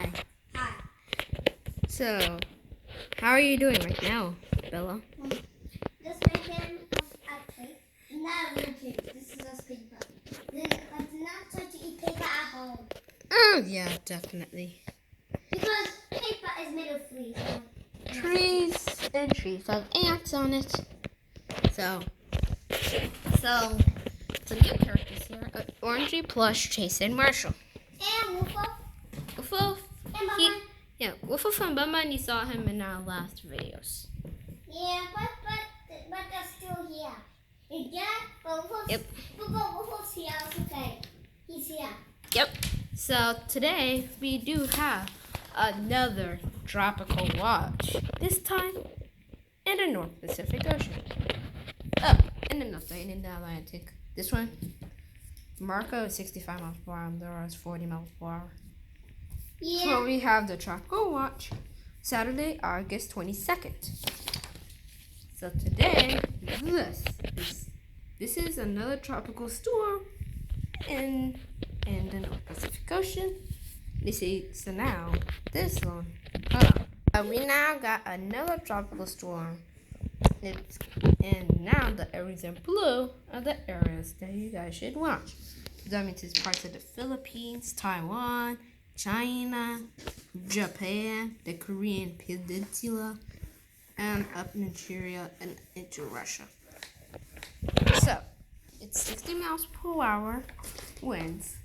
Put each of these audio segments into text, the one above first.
Hi. Hi. So, how are you doing right now, Bella? Just making a cake. Not real cake. This is just paper. I do not try to eat paper at home. Oh, yeah, definitely. Because paper is made of trees. Trees and trees have ants on it. So some new characters here. Orangey, Plush, Chase, and Marshall. And Woofo. Woofo, And Bubba. Woofo from Bumba, you saw him in our last videos. Yeah, but they're still here. Yeah, but Woofo's here. It's okay. He's here. Yep. So today we do have another tropical watch. This time in the North Pacific Ocean. Oh, and another in the Atlantic. This one, Marco is 65 miles per hour, and Laura is 40 miles per hour. Yeah. So we have the tropical watch, Saturday, August 22nd. So today, this is another tropical storm in the North Pacific Ocean. You see, so now this one, we now got another tropical storm. And now the areas in blue are the areas that you guys should watch. That means it's parts of the Philippines, Taiwan, China, Japan, the Korean Peninsula, and up Nigeria and into Russia. So, it's 60 miles per hour winds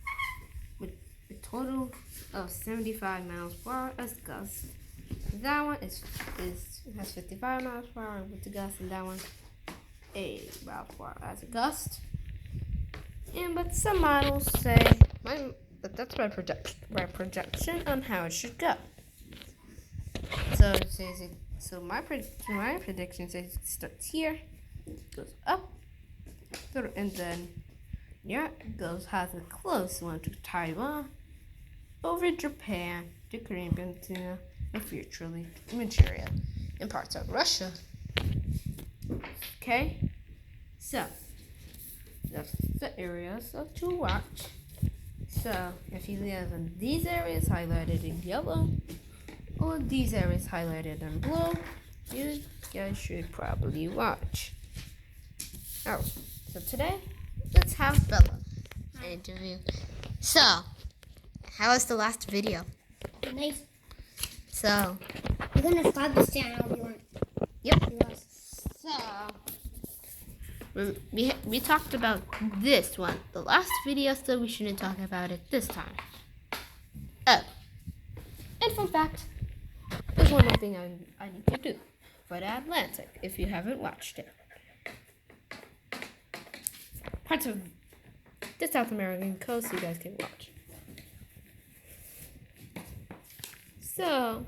with a total of 75 miles per hour as gusts. That one has 55 miles per hour with the gust, and that one 80 miles per hour as a gust. But some models say, but that's my projection on how it should go. So it says my prediction says it starts here, goes up, and then has a close one to Taiwan, over Japan, the Korean Peninsula, and futurely Nigeria, and parts of Russia. Okay, so that's the areas to watch. So if you live in these areas highlighted in yellow, or these areas highlighted in blue, you guys should probably watch. Oh, so today, let's have Bella interview. So, how was the last video? Nice. So, We're gonna start this channel if you want. yep. So, we talked about this one, the last video, so we shouldn't talk about it this time. Oh, and fun fact, there's one more thing I need to do for the Atlantic, if you haven't watched it. Parts of the South American coast you guys can watch. So,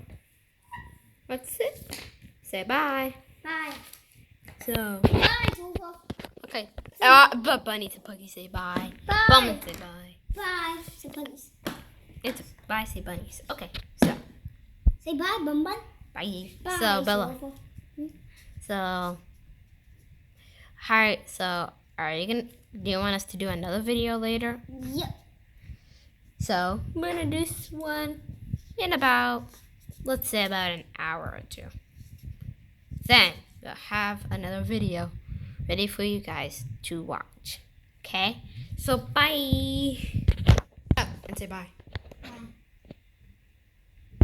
that's it. Say bye. Bye. So, Bye, Woofo. okay. But Bunny to Puggy say bye. Bye. Bum say bye. Bye. Say bunnies. It's bye, say bunnies. Okay, so Say bye, Bum Bun. bye. Bye. So Bella. Woofo. So, hi. So, do you want us to do another video later? Yep. So, I'm gonna do this one in about, let's say, about an hour or two. Then we'll have another video ready for you guys to watch. Okay? So, bye. Oh, and say bye.